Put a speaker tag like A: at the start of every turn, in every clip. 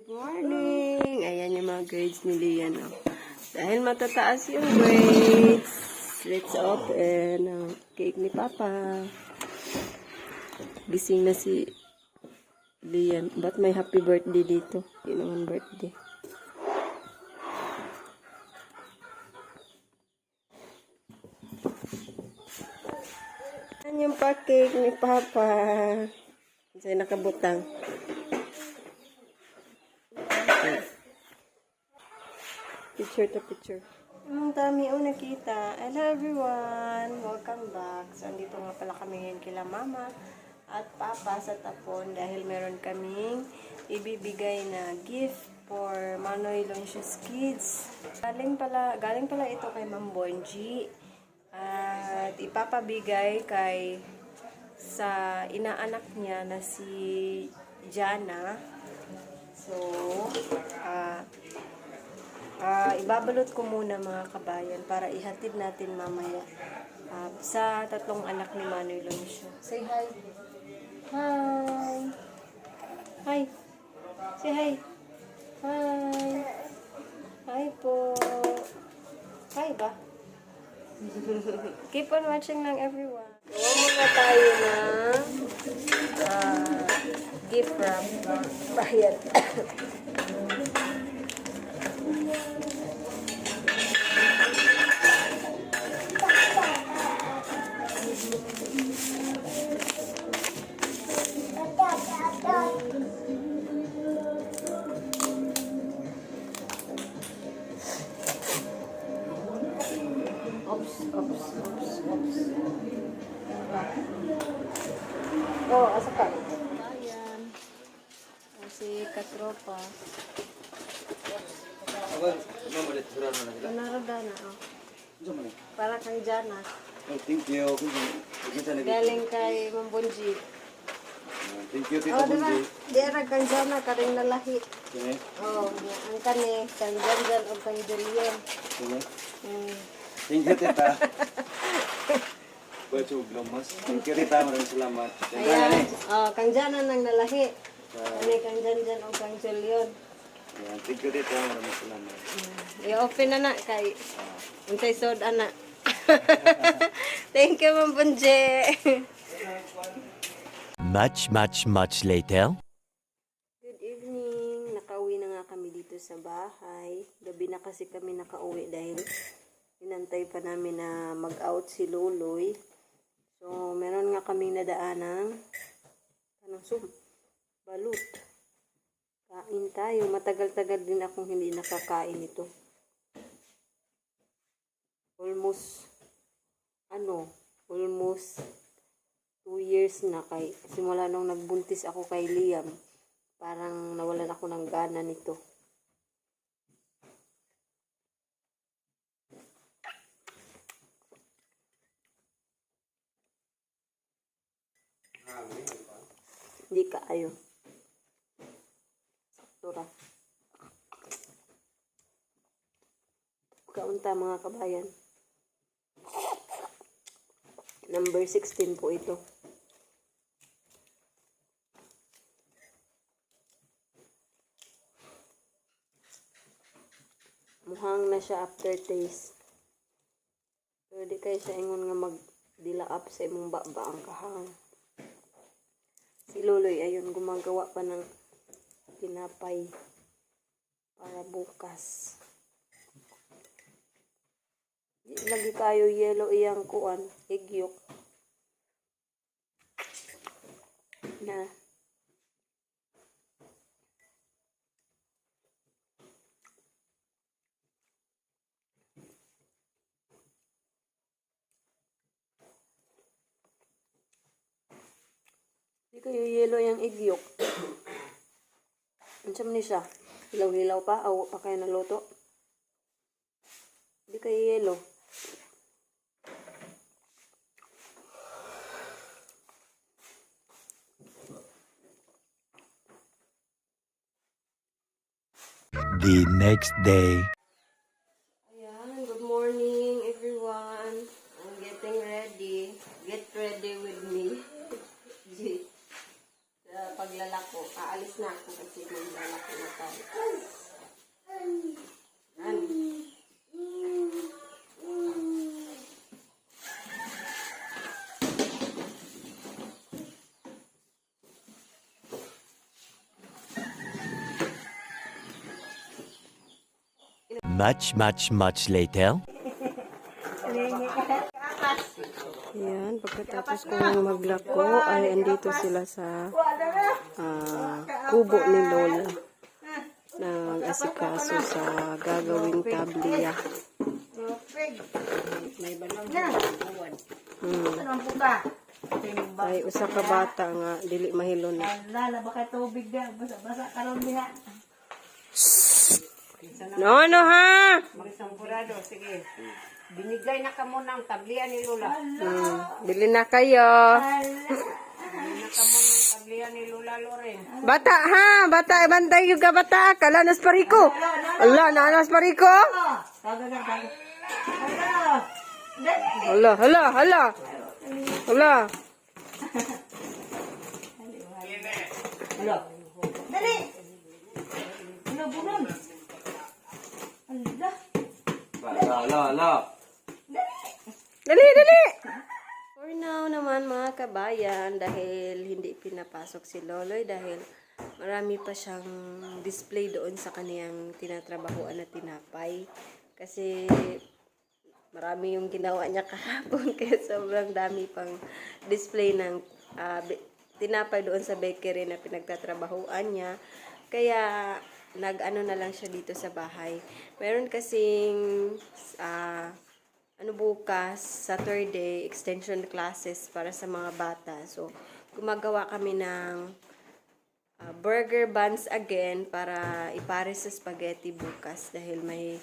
A: Good morning! Ayan yung mga grades ni Lian. Oh. Dahil matataas yung grades, let's open ang cake ni Papa. Gising na si Lian. Ba't may happy birthday dito? Hindi naman birthday. Ayan yung pa-cake ni Papa. Kasi nakabutang. Picture to picture. Ang dami o nakita. Hello everyone! Welcome back. So, andito nga pala kami ngayon kila Mama at Papa sa Tapon dahil meron kaming ibibigay na gift for Manoy Loncious Kids. Galing pala ito kay Ma'am Bonji at ipapabigay kay sa inaanak niya na si Jana. So, ibabalot ko muna mga kabayan para ihatid natin mamaya sa tatlong anak ni Manoy Loncio. Say hi. Hi. Hi. Say hi. Hi. Hi po. Hi ba? Keep on watching lang everyone. Gawa muna tayo ng gift wrap. Bayad. Oops. Oh, asa ka? Ayan. Si katropa. Naroda na, oh. Para kang Jana.
B: Oh, thank you.
A: Galing kay Ma'am Bonji.
B: Thank you, Tita
A: Oh, diba?
B: Bonji.
A: Di ara kang Jana, karing nalahi.
B: Sine?
A: Oh, ang kani, kang Janjan o kang Julian.
B: Sine?
A: Hmm.
B: Thank you, Tita. Bachog lamas. Thank you, Tita. Maraming salamat.
A: Ayan. Oh, kang Jana nang nalahi. Kani kang Janjan o kang Julian.
B: Ayan. Thank you, Tita. Maraming salamat.
A: I-open na kay untay soda na. Thank you, Ma'am Bonje.
C: Much later.
A: Good evening. Nakauwi na nga kami dito sa bahay. Gabi na kasi kami nakauwi dahil inantay pa namin na mag-out si Loloy. So, meron nga kaming nadaan ng balut. Kain tayo. Matagal-tagal din akong hindi nakakain ito. Almost 2 years na kay simula nung nagbuntis ako kay Liam. Parang nawalan ako ng gana nito. Hindi ka ayo. Saktura. Kaunta mga kabayan. Number 16 po ito. Muhang na siya aftertaste. Pero di kayo siya ingon nga magdila up sa imong baba ang kahang. Si Loloy ayun gumagawa pa ng tinapay para bukas. Lagi kayo yellow iyang kuan, egg yolk. Na. Di kayo yellow yung egg yolk. Ansam ni siya. Hilaw-hilaw pa. Awa pa kayo naluto. Di kayo yellow.
C: The next day.
A: Ayan, good morning everyone. I'm getting ready. Get ready with me. Paglalako. Aalis na ako kasi maglalako na tayo.
C: Much later.
A: Yan, pagkatapos kong maglako ay andito sila sa kubo ni Lola. Nag-asikaso sa gagawing tabliya.
D: May balang buwan. Anong buka?
A: Ay, usa ka bata nga, dili mahilon.
D: Lala, baka tubig na. Basa-basa karon diha.
A: No, ha!
D: Magsampurado, sige. Binigay na ka mo ng tablian ni Lola.
A: Bili na kayo.
D: Binigay na ka mo ng tablian ni Lola Loren.
A: Bata, ha! Bata, bantay yung ka bata. Kalanas pariko. Allah, nanas pariko.
D: Taga.
A: Hala.
D: Hello. Dali. Ano bunon?
B: Ala.
A: Dali! For now naman mga kabayan, dahil hindi pinapasok si Loloy, dahil marami pa siyang display doon sa kaniyang tinatrabahuan na tinapay. Kasi marami yung ginawa niya kahapon, kaya sobrang dami pang display ng tinapay doon sa bakery na pinagtatrabahuan niya. Kaya nag-ano na lang siya dito sa bahay. Meron kasing bukas, Saturday, extension classes para sa mga bata. So, gumagawa kami ng burger buns again para ipares sa spaghetti bukas. Dahil may,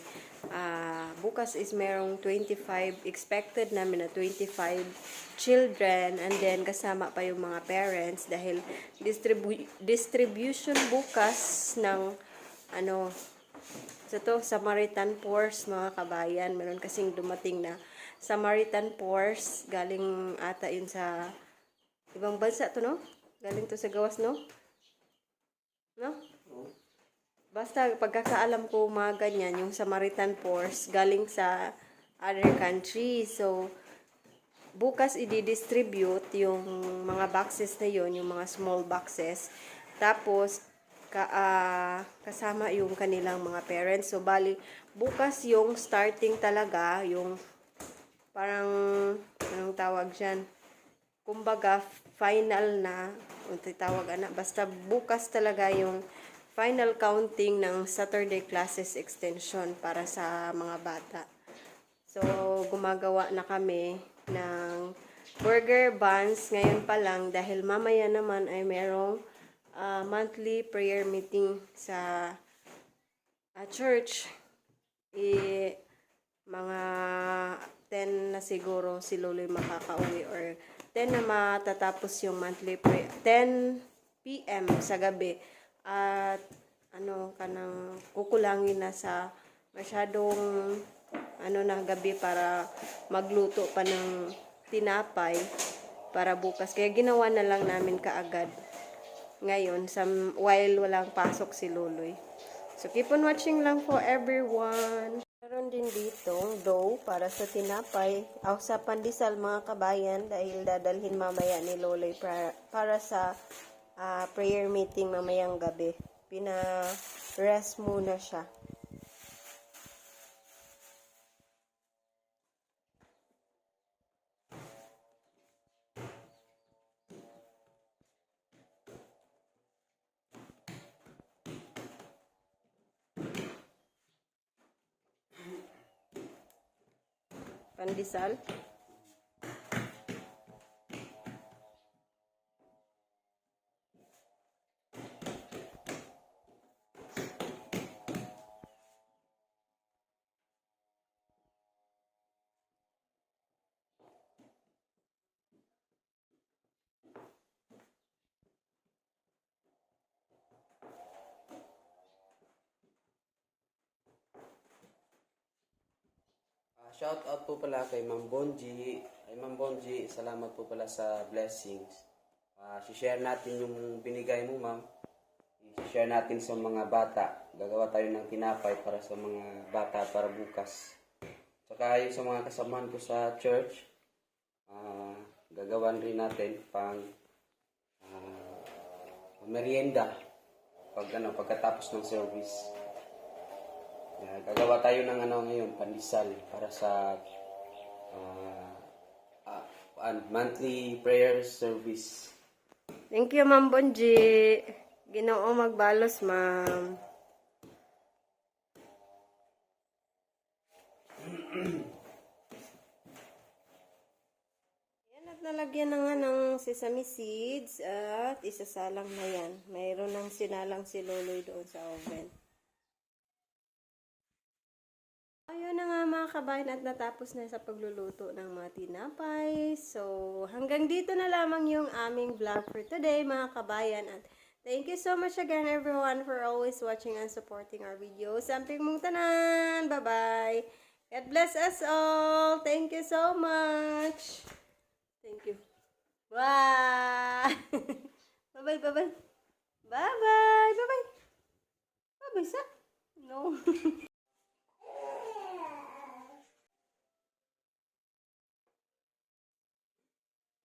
A: bukas is merong 25, expected namin na 25 children. And then, kasama pa yung mga parents. Dahil distribution bukas ng, Samaritan Force, mga kabayan. Meron kasing dumating na Samaritan Force. Galing ata yun sa ibang bansa to, no? Galing to sa gawas, no? No? Basta, pagkakaalam ko mga ganyan, yung Samaritan Force, galing sa other country. So, bukas i-distribute yung mga boxes na yun, yung mga small boxes. Tapos, kasama yung kanilang mga parents. So, bali, bukas yung starting talaga, yung parang, anong tawag dyan? Kumbaga, final na, basta bukas talaga yung final counting ng Saturday classes extension para sa mga bata. So, gumagawa na kami ng burger buns ngayon pa lang dahil mamaya naman ay merong monthly prayer meeting sa church. Mga 10 na siguro si Loloy makakauwi or 10 na matatapos yung monthly prayer. 10 p.m. sa gabi. At kanang kukulangin na sa masyadong na gabi para magluto pa ng tinapay para bukas. Kaya ginawa na lang namin kaagad ngayon while walang pasok si Loloy. So keep on watching lang po everyone. Meron din dito dough para sa tinapay sa pandesal mga kabayan dahil dadalhin mamaya ni Loloy para sa prayer meeting mamayang gabi. Pina-rest muna siya. Pandesal.
E: Shout out po pala kay Ma'am Bonji. Ay Ma'am Bonji, salamat po pala sa blessings. Si-share natin yung binigay mo, Ma'am. I-share natin sa mga bata. Gagawa tayo ng tinapay para sa mga bata para bukas. Saka yung sa mga kasamahan ko sa church, gagawan rin natin pang merienda pagkatapos ng service. Gagawa tayo ng ngayon, pandesal para sa monthly prayer service.
A: Thank you, Ma'am Bonji. Ginoo magbalos, Ma'am. Yan at nalagyan na nga ng sesame seeds at isasalang na yan. Mayroon ng sinalang si Loloy doon sa oven. Ayun na nga mga kabayan at natapos na sa pagluluto ng mga tinapay. So, hanggang dito na lamang yung aming vlog for today mga kabayan. At thank you so much again everyone for always watching and supporting our videos. Samping mong tanan! Bye-bye! God bless us all! Thank you so much! Thank you. Bye! Bye-bye, bye-bye! Bye-bye! Bye-bye! Bye-bye, sa? No.